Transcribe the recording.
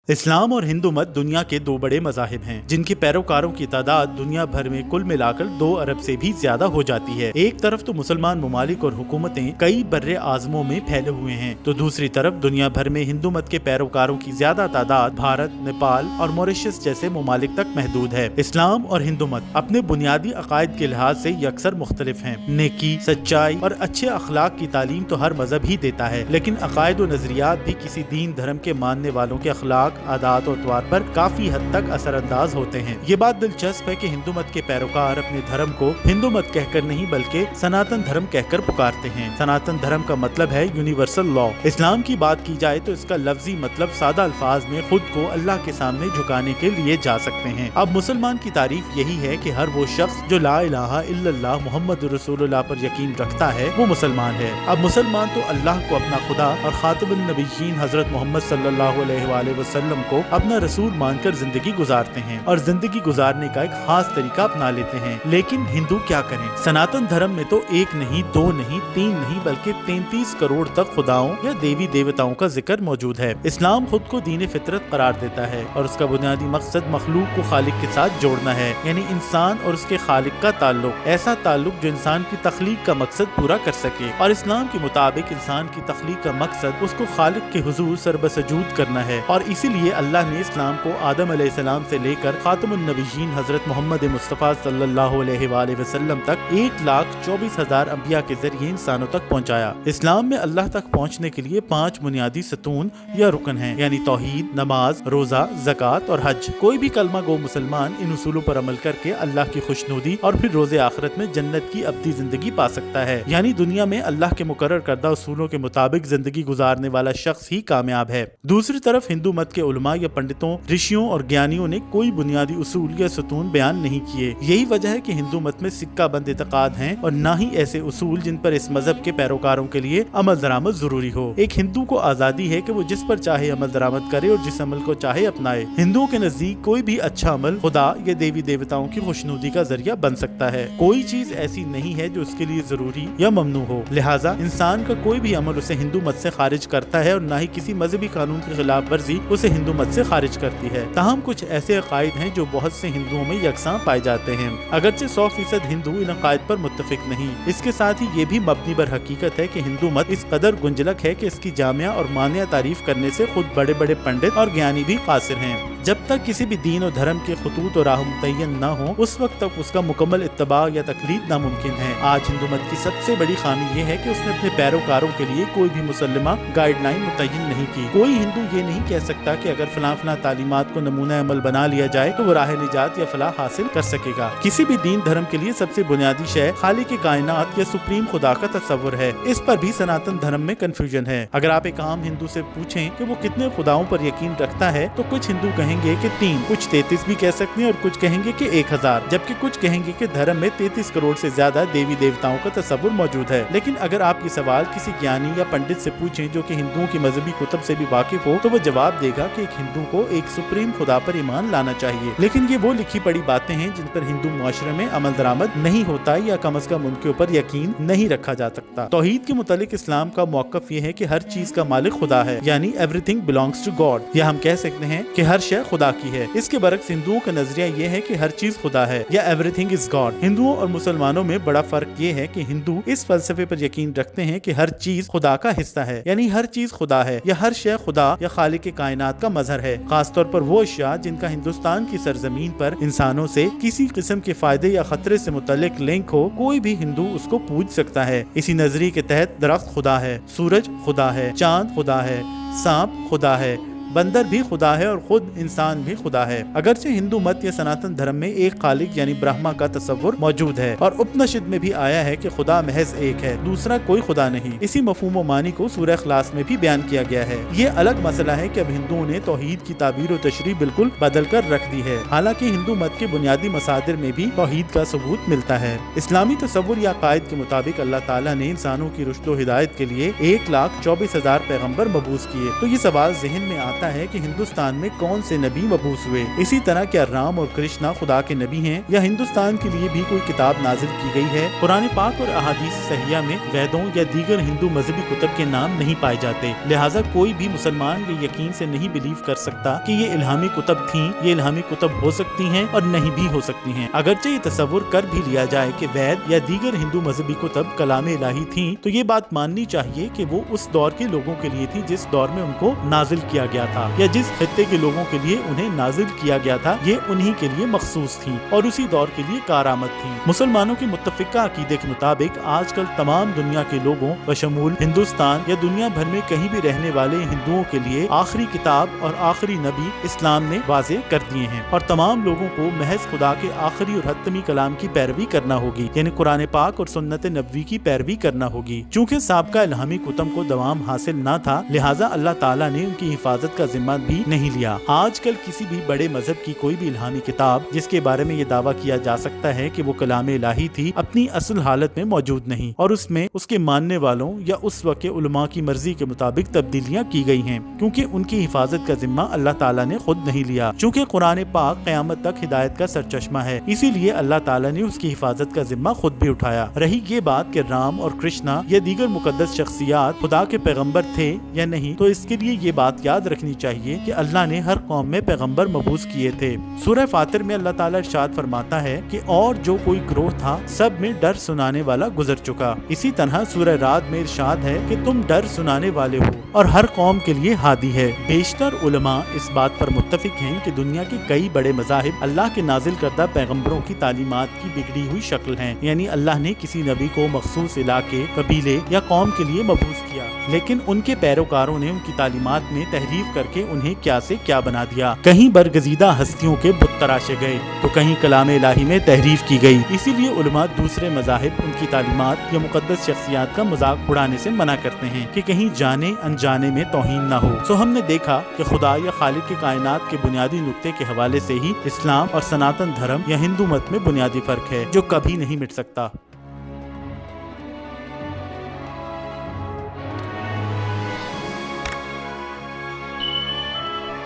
इस्लाम और हिंदू मत दुनिया के दो बड़े मज़ाहिब हैं, जिनके पैरोकारों की तादाद दुनिया भर में कुल मिलाकर 2 अरब से भी ज्यादा हो जाती है। एक तरफ तो मुसलमान ममालिक और हुकूमतें कई बर्रे आज़मों में फैले हुए हैं, तो दूसरी तरफ दुनिया भर में हिंदू मत के पैरोकारों की ज्यादा तादाद भारत, नेपाल और मॉरिशस जैसे ममालिक तक महदूद है। इस्लाम और हिंदू मत अपने बुनियादी अकायद के लिहाज से यकसर मुख्तलिफ हैं। नेकी, सच्चाई और अच्छे अखलाक की तालीम तो हर मजहब ही देता है, लेकिन अकायद और नजरियात भी किसी दीन धर्म के मानने वालों के अखलाक, आदात और तौर पर काफी हद तक असरअंदाज होते हैं। ये बात दिलचस्प है कि हिंदू मत के पैरोकार अपने धर्म को हिंदू मत कहकर नहीं बल्कि सनातन धर्म कहकर पुकारते हैं। सनातन धर्म का मतलब है यूनिवर्सल लॉ। इस्लाम की बात की जाए तो इसका लफ्जी मतलब सादा अल्फाज में खुद को अल्लाह के सामने झुकाने के लिए जा सकते हैं। अब मुसलमान की तारीफ यही है कि हर वो शख्स जो ला इलाहा इल्लल्लाह मुहम्मद रसूलुल्लाह पर यकीन रखता है वो मुसलमान है। अब मुसलमान तो अल्लाह को अपना खुदा और खातिमुन नबिय्यीन हजरत मोहम्मद सल्लल्लाहु अलैहि वसल्लम को अपना रसूल मानकर जिंदगी गुजारते हैं और जिंदगी गुजारने का एक खास तरीका अपना लेते हैं। लेकिन हिंदू क्या करें? सनातन धर्म में तो एक नहीं, दो नहीं, तीन नहीं बल्कि 33 करोड़ तक खुदाओं या देवी देवताओं का जिक्र मौजूद है। इस्लाम खुद को दीन फितरत करार देता है और उसका बुनियादी मकसद मखलूक को खालिक के साथ जोड़ना है, यानी इंसान और उसके खालिक का ताल्लुक, ऐसा ताल्लुक जो इंसान की तख्लीक का मकसद पूरा कर सके। और इस्लाम के मुताबिक इंसान की तख्लीक का मकसद उसको खालिक के हुजूर सरबसजूद करना है, और इसीलिए अल्लाह ने इस्लाम को आदम अलैहिस्सलाम से लेकर खातमुन नबिय्यीन हजरत मोहम्मद मुस्तफ़ा सल्लल्लाहु अलैहि वसल्लम तक 1,24,000 अंबिया के जरिए इंसानों तक पहुंचाया। इस्लाम में अल्लाह तक पहुंचने के लिए 5 बुनियादी सतून या रुकन हैं, यानी तौहीद, नमाज, रोजा, ज़कात और हज। कोई भी कलमा गो मुसलमान इन उसूलों पर अमल करके अल्लाह की खुशनुदी और फिर रोज़े आखिरत में जन्नत की अब्दी जिंदगी पा सकता है, यानी दुनिया में अल्लाह के मुकर्रर करदा उसूलों के मुताबिक जिंदगी गुजारने वाला शख्स ही कामयाब है। दूसरी तरफ हिंदू मत के उलमा या पंडितों, ऋषियों और ज्ञानियों ने कोई बुनियादी उसूल या सतून बयान नहीं किए। यही वजह है कि हिंदू मत में सिक्का बंद इत्तेकाद हैं और न ही ऐसे उसूल जिन पर इस मजहब के पैरोकारों के लिए अमल दरामद जरूरी हो। एक हिंदू को आजादी है कि वो जिस पर चाहे अमल दरामद करे और जिस अमल को चाहे अपनाए। हिंदुओं के नजदीक कोई भी अच्छा अमल खुदा या देवी देवताओं की खुशनुदी का जरिया बन सकता है। कोई चीज ऐसी नहीं है जो उसके लिए जरूरी या ममनू हो। लिहाजा इंसान का कोई भी अमल उसे हिंदू मत से खारिज करता है और न ही किसी मजहबी कानून की खिलाफ वर्जी उसे हिंदू मत से खारिज करती है। ताहम कुछ ऐसे अकायद हैं जो बहुत से हिंदुओं में यकसां पाए जाते हैं, अगरचे 100% हिंदू इन अकायद पर मुत्तफिक नहीं। इसके साथ ही ये भी मबनी बर हकीकत है कि हिंदू मत इस कदर गुंजलक है कि इसकी जामिया और मानिया तारीफ करने से खुद बड़े बड़े पंडित और ज्ञानी भी कासिर हैं। जब तक किसी भी दीन और धर्म के खतूत और राह मुतय्यन न हो, उस वक्त तक उसका मुकम्मल इत्तबा या तकलीद नामुमकिन है। आज हिंदू मत की सबसे बड़ी खामी ये है कि उसने अपने पैरोकारों के लिए कोई भी मुसल्लमा गाइडलाइन मुतय्यन नहीं की। कोई हिंदू ये नहीं कह सकता कि अगर फलां फलां तालीमात को नमूना अमल बना लिया जाए तो वो राह निजात या फलाह हासिल कर सकेगा। किसी भी दीन धर्म के लिए सबसे बुनियादी शय खालिक कायनात या सुप्रीम खुदा का तस्वुर है। इस पर भी सनातन धर्म में कंफ्यूजन है। अगर आप एक आम हिंदू से पूछें कि वो कितने खुदाओं पर यकीन रखता है तो कुछ हिंदू कहेंगे कि 3, कुछ 33 भी कह सकते हैं और कुछ कहेंगे कि 1000, जबकि कुछ कहेंगे कि धर्म में 33 करोड़ से ज्यादा देवी देवताओं का तस्वुर मौजूद है। लेकिन अगर आप ये सवाल किसी ज्ञानी या पंडित से पूछें जो कि हिंदुओं की मजहबी कुतुब से भी वाकिफ हो, तो वो जवाब देगा कि एक हिंदू को एक सुप्रीम खुदा पर ईमान लाना चाहिए। लेकिन ये वो लिखी पड़ी बातें हैं जिन पर हिंदू मुआशरे में अमल दरामद नहीं होता या कम अज कम उनके ऊपर यकीन नहीं रखा जा सकता। तौहीद के मुतालिक इस्लाम का मौक़िफ़ ये है कि हर चीज का मालिक खुदा है, यानी एवरीथिंग बिलोंग्स टू गॉड, या हम कह सकते हैं कि हर शय खुदा की है। इसके बरक्स हिंदुओं का नजरिया ये है कि हर चीज खुदा है या एवरीथिंग इज गॉड। हिंदुओं और मुसलमानों में बड़ा फर्क ये है कि हिंदू इस फलसफे पर यकीन रखते हैं कि हर चीज खुदा का हिस्सा है, यानी हर चीज खुदा है या हर शय खुदा या खालिक कायनात का मजहर है। खासतौर पर वो अशिया जिनका हिंदुस्तान की सरजमीन पर इंसानों से किसी किस्म के फायदे या खतरे से मुतल्लिक लिंक हो, कोई भी हिंदू उसको पूज सकता है। इसी नजरिए के तहत दरख्त खुदा है, सूरज खुदा है, चांद खुदा है, सांप खुदा है, बंदर भी खुदा है और खुद इंसान भी खुदा है। अगरचे हिंदू मत या सनातन धर्म में एक खालिक यानी ब्रह्मा का तस्वुर मौजूद है और उपनिषद में भी आया है कि खुदा महज एक है, दूसरा कोई खुदा नहीं। इसी मफहूम व मानी को सूरह इखलास में भी बयान किया गया है। ये अलग मसला है कि अब हिंदुओं ने तौहीद की ताबीर और तशरीह बिल्कुल बदल कर रख दी है। हालांकि हिंदू मत के बुनियादी मसादिर में भी तौहीद का सबूत मिलता है। इस्लामी तस्वुर या अकायद के मुताबिक अल्लाह ताला ने इंसानों की रुश्द व हिदायत के लिए 1,24,000 पैगम्बर मबूस किए। तो ये सवाल जहन में आता करता है कि हिंदुस्तान में कौन से नबी मबूस हुए। इसी तरह क्या राम और कृष्णा खुदा के नबी हैं या हिंदुस्तान के लिए भी कोई किताब नाजिल की गई है। कुरान पाक और अहादीस सहिया में वेदों या दीगर हिंदू मजहबी कुतुब के नाम नहीं पाए जाते, लिहाजा कोई भी मुसलमान ये यकीन से नहीं बिलीव कर सकता कि ये इल्हामी कुतुब थीं, ये इल्हामी कुतुब हो सकती हैं और नहीं भी हो सकती हैं। अगरचे ये तसव्वुर कर भी लिया जाए कि वेद या दीगर हिंदू मजहबी कुतुब कलाम इलाही थीं, तो ये बात माननी चाहिए कि वो उस दौर के लोगों के लिए थी जिस दौर में उनको नाजिल किया गया था, या जिस खित्ते के लोगों के लिए उन्हें नाजिल किया गया था ये उन्हीं के लिए मखसूस थी और उसी दौर के लिए कारआमद थी। मुसलमानों के मुत्तफिका अकीदे के मुताबिक आजकल तमाम दुनिया के लोगों बशमूल हिंदुस्तान या दुनिया भर में कहीं भी रहने वाले हिंदुओं के लिए आखिरी किताब और आखिरी नबी इस्लाम ने वाज़ेह कर दिए हैं और तमाम लोगों को महज खुदा के आखिरी और हतमी कलाम की पैरवी करना होगी, यानी कुरान पाक और सुन्नत नबवी की पैरवी करना होगी। चूँकि साबका इल्हामी कुतुब को दवाम हासिल न था, लिहाजा अल्लाह ताला ने उनकी हिफाजत का जिम्मा भी नहीं लिया। आजकल किसी भी बड़े मजहब की कोई भी इल्हामी किताब जिसके बारे में ये दावा किया जा सकता है कि वो कलाम इलाही थी, अपनी असल हालत में मौजूद नहीं और उसमें उसके मानने वालों या उस वक्त के उलमा की मर्जी के मुताबिक तब्दीलियां की गई हैं, क्योंकि उनकी हिफाजत का जिम्मा अल्लाह ताला ने खुद नहीं लिया। चूँकि कुरान पाक क़यामत तक हिदायत का सरचश्मा है, इसीलिए अल्लाह ताला ने उसकी हिफाजत का जिम्मा खुद भी उठाया। रही ये बात कि राम और कृष्णा या दीगर मुकद्दस शख्सियात खुदा के पैगम्बर थे या नहीं, तो इसके लिए ये बात याद रखनी चाहिए कि अल्लाह ने हर कौम में पैगम्बर मबूस किए थे। सूरह फातिर में अल्लाह ताला इरशाद फरमाता है कि और जो कोई ग्रोह था सब में डर सुनाने वाला गुजर चुका। इसी तरह सूरह राद में इरशाद है कि तुम डर सुनाने वाले हो और हर कौम के लिए हादी है। बेशतर उलमा इस बात पर मुत्तफिक हैं कि दुनिया के कई बड़े मज़ाहिब अल्लाह के नाजिल करदा पैगम्बरों की तालीमात की बिगड़ी हुई शक्ल हैं, यानी अल्लाह ने किसी नबी को मखसूस इलाके, कबीले या कौम के लिए मबूस किया, लेकिन उनके पैरोकारों ने उनकी तालीमात में तहरीफ करके उन्हें क्या से क्या बना दिया। कहीं बरगजीदा हस्तियों के बुत तराशे गए तो कहीं कलाम इलाही में तहरीफ की गई। इसीलिए उलमा दूसरे मज़ाहिब उनकी तालीमात या मुकद्दस शख्सियात का मजाक उड़ाने से मना करते हैं कि कहीं जाने अनजाने में तौहीन न हो। सो हमने देखा कि खुदा या खालिक के कायनात के बुनियादी नुक्ते के हवाले से ही इस्लाम और सनातन धर्म या हिंदू मत में बुनियादी फर्क है जो कभी नहीं मिट सकता।